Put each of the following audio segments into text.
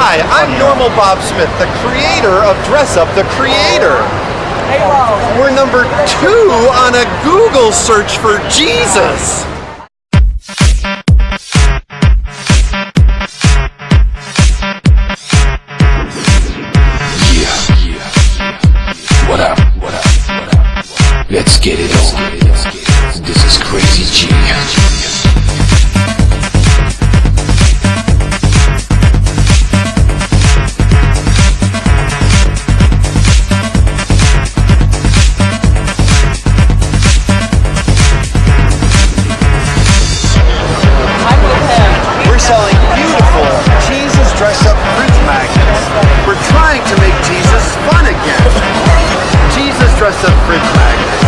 Hi, I'm Normal Bob Smith, the creator of Dress Up the Creator. We're number 2 on a Google search for Jesus. What up? Let's get it on. This is Crazy G. We're selling beautiful Jesus dress-up fruit magnets. We're trying to make Jesus fun again. Jesus dress-up fruit magnets.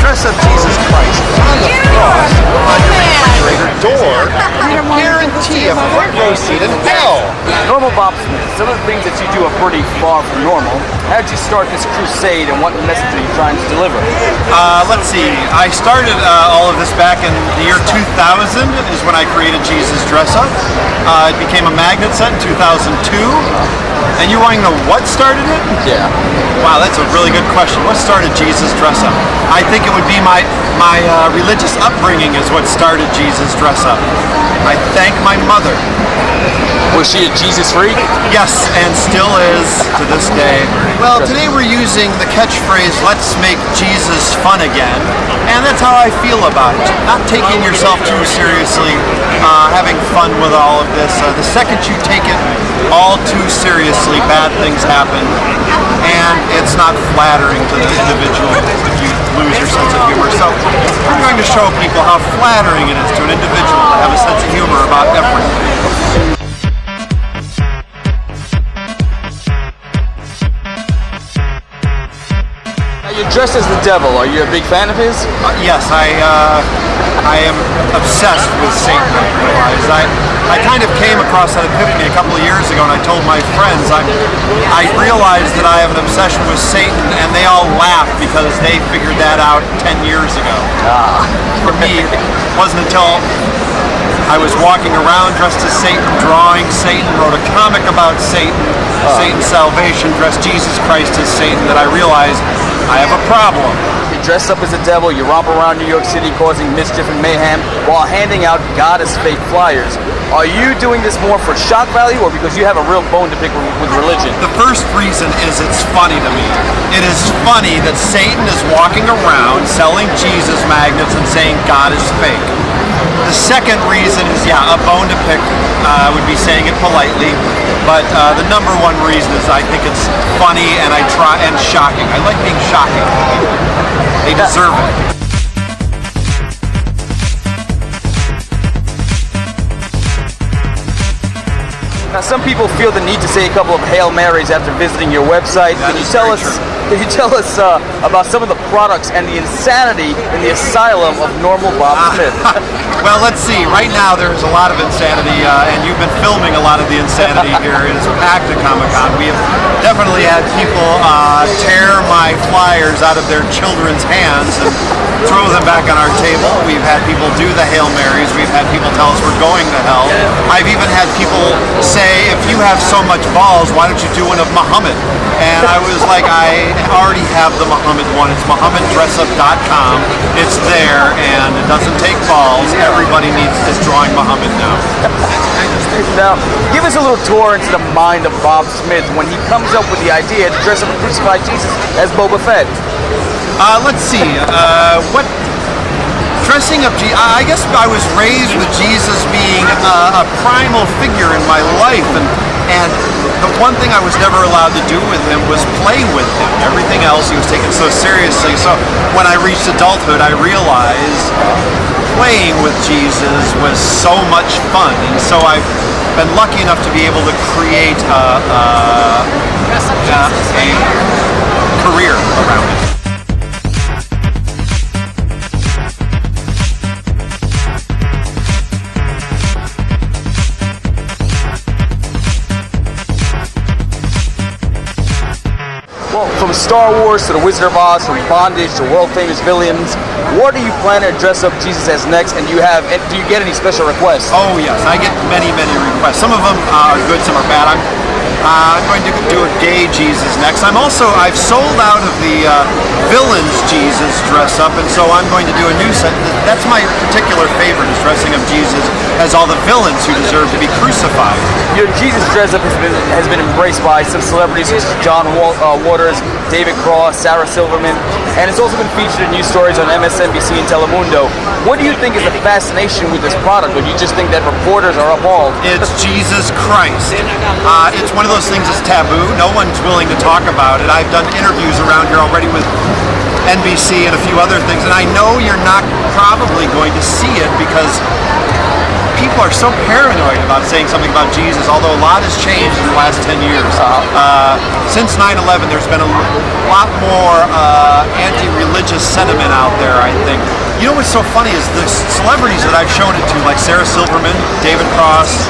Dress up Jesus Christ on the cross on your refrigerator door. You guarantee a front row seat in hell. Normal Bob Smith, some of the things that you do are pretty far from normal. How did you start this crusade and what message are you trying to deliver? Let's see. I started all of this back in the year 2000 is when I created Jesus Dress Up. It became a magnet set in 2002. And you want to know what started it? Yeah. Wow, that's a really good question. What started Jesus Dress Up? I think it would be my religious upbringing is what started Jesus Dress Up. I thank my mother. Was she a Jesus freak? Yes, and still is to this day. Well, today we're using the catchphrase, let's make Jesus fun again. And that's how I feel about it. Not taking yourself too seriously, having fun with all of this. The second you take it all too seriously, bad things happen. And it's not flattering to the individual if you lose your sense of humor. So I'm going to show people how flattering it is to an individual to have a sense of humor about everything. You're dressed as the devil. Are you a big fan of his? Yes, I am obsessed with Satan, I realize. I kind of came across that epiphany a couple of years ago, and I told my friends, I realized that I have an obsession with Satan, and they all laughed because they figured that out 10 years ago. For me, it wasn't until I was walking around dressed as Satan, drawing Satan, wrote a comic about Satan, Satan's salvation, dressed Jesus Christ as Satan, that I realized I have a problem. You dress up as a devil, you romp around New York City causing mischief and mayhem while handing out God is fake flyers. Are you doing this more for shock value or because you have a real bone to pick with religion? The first reason is it's funny to me. It is funny that Satan is walking around selling Jesus magnets and saying God is fake. The second reason is, a bone to pick, would be saying it politely, but the number one reason is I think it's funny and and shocking. I like being shocking. They deserve it. Now, some people feel the need to say a couple of Hail Marys after visiting your website. Can you tell us about some of the products and the insanity in the asylum of Normal Bob Smith? Well, let's see. Right now, there's a lot of insanity, and you've been filming a lot of the insanity here. It is packed at Comic-Con. We have definitely had people tear my flyers out of their children's hands and throw them back on our table. We've had people do the Hail Marys. We've had people tell us we're going to hell. I've even had people say, if you have so much balls, why don't you do one of Muhammad? And I was like, I already have the Muhammad one. It's MuhammadDressUp.com. It's there, and it doesn't take balls. Everybody is drawing Muhammad now. Now, give us a little tour into the mind of Bob Smith when he comes up with the idea to dress up a crucified Jesus as Boba Fett. Let's see. Dressing up Jesus, I guess I was raised with Jesus being a primal figure in my life, and the one thing I was never allowed to do with him was play with him. Everything else he was taken so seriously. So when I reached adulthood, I realized playing with Jesus was so much fun, and so I've been lucky enough to be able to create a career around it. Well, from Star Wars to the Wizard of Oz, from bondage to world-famous villains, what do you plan to dress up Jesus as next? And do you get any special requests? Oh yes, I get many requests. Some of them are good, some are bad. I'm going to do a gay Jesus next. I've sold out of the villain's Jesus dress up, and so I'm going to do a new set. That's my particular favorite, is dressing up Jesus as all the villains who deserve to be crucified. Your Jesus dress up has been embraced by some celebrities such as John Waters, David Cross, Sarah Silverman, and it's also been featured in news stories on MSNBC and Telemundo. What do you think is the fascination with this product, or do you just think that reporters are appalled? It's Jesus Christ. It's one of those things that's taboo. No one's willing to talk about it. I've done interviews around here already with NBC and a few other things, and I know you're not probably going to see it because people are so paranoid about saying something about Jesus, although a lot has changed in the last 10 years. Since 9/11, there's been a lot more anti-religious sentiment out there, I think. You know what's so funny is the celebrities that I've shown it to, like Sarah Silverman, David Cross,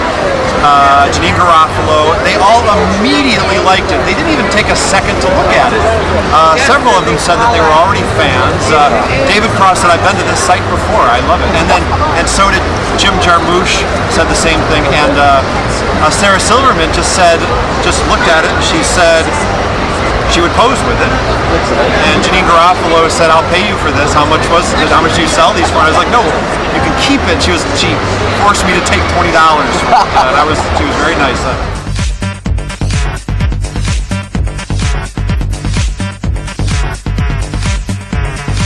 Janine Garofalo, they all immediately liked it. They didn't even take a second to look at it. Several of them said that they were already fans. David Cross said, "I've been to this site before. I love it." And so did Jim Jarmusch, said the same thing. And Sarah Silverman just looked at it, and she said she would pose with it. And Janine Garofalo said, "I'll pay you for this. How much do you sell these for?" I was like, "No, you can keep it." She forced me to take $20 for it. And she was very nice. I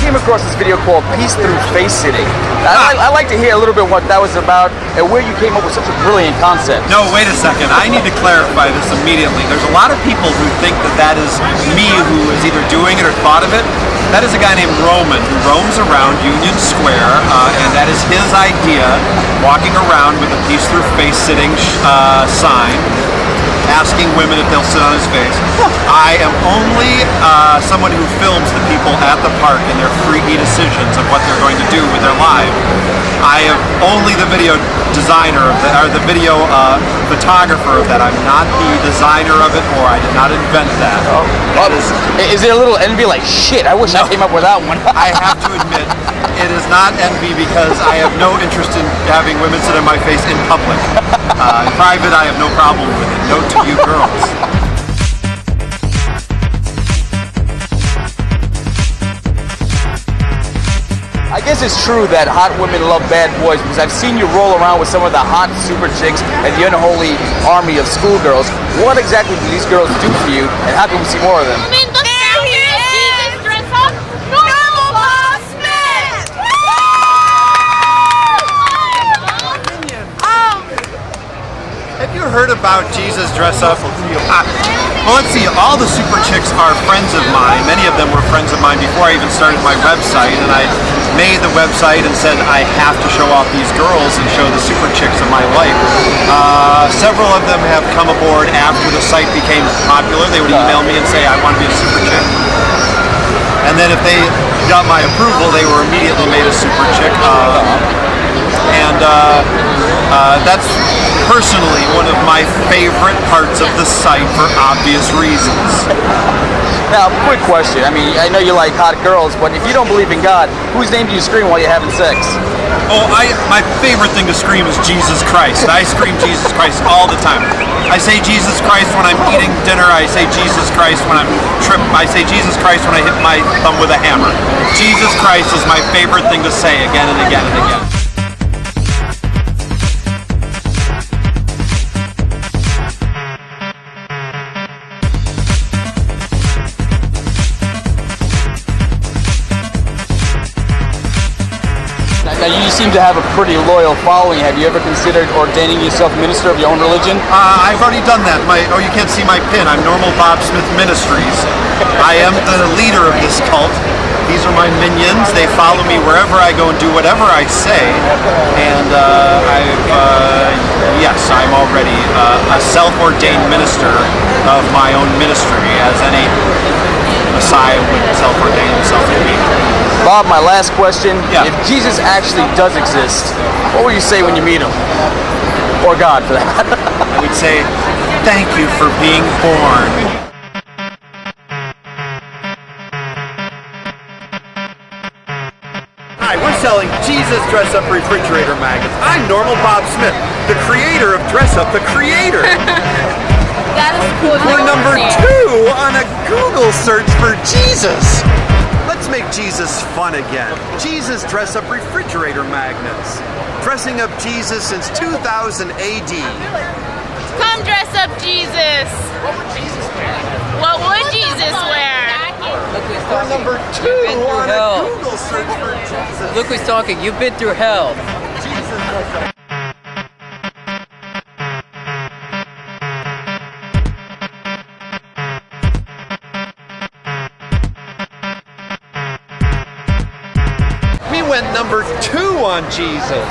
came across this video called Peace Through Face Sitting. I'd like to hear a little bit what that was about and where you came up with such a brilliant concept. No, wait a second. I need to clarify this immediately. There's a lot of people who think that is me who is either doing it or thought of it. That is a guy named Roman who roams around Union Square, and that is his idea, walking around with a Peace Through Face Sitting sign, asking women if they'll sit on his face. I am only someone who films the people at the park and their freaky decisions of what they're going to do with their life. I am only the video designer of that, or the video photographer of that. I'm not the designer of it, or I did not invent that. Is there a little envy, like, shit, I wish I came up with that one? I have to admit, it is not envy because I have no interest in having women sit on my face in public. In private, I have no problem with it. Note to you girls. I guess it's true that hot women love bad boys because I've seen you roll around with some of the hot super chicks and the unholy army of schoolgirls. What exactly do these girls do for you, and how can we see more of them? Have you heard about Jesus Dress Up? Well, let's see. All the super chicks are friends of mine. Many of them were friends of mine before I even started my website, and I made the website and said I have to show off these girls and show the super chicks of my life. Several of them have come aboard after the site became popular. They would email me and say, "I want to be a super chick." And then if they got my approval, they were immediately made a super chick. That's personally one of my favorite parts of the site for obvious reasons. Now, quick question. I mean, I know you like hot girls, but if you don't believe in God, whose name do you scream while you're having sex? Oh, my favorite thing to scream is Jesus Christ. I scream Jesus Christ all the time. I say Jesus Christ when I'm eating dinner. I say Jesus Christ when I'm tripped. I say Jesus Christ when I hit my thumb with a hammer. Jesus Christ is my favorite thing to say again and again and again. Now, you seem to have a pretty loyal following. Have you ever considered ordaining yourself minister of your own religion? I've already done that. You can't see my pin. I'm Normal Bob Smith Ministries. I am the leader of this cult. These are my minions. They follow me wherever I go and do whatever I say. And yes, I'm already a self-ordained minister of my own ministry, as any Messiah would self-ordain himself to be. Bob, my last question. Yeah. If Jesus actually does exist, what would you say when you meet him? Or God, for that matter. I would say, thank you for being born. Hi, we're selling Jesus Dress Up refrigerator magnets. I'm Normal Bob Smith, the creator of Dress Up the Creator. That is cool if We're you number see it. 2 on a Google search for Jesus. Let's make Jesus fun again. Jesus dress-up refrigerator magnets. Dressing up Jesus since 2000 AD. Come dress up Jesus. What would Jesus wear? We're number 2 on a Google search for Jesus. Look who's talking. You've been through hell. We went number 2 on Jesus.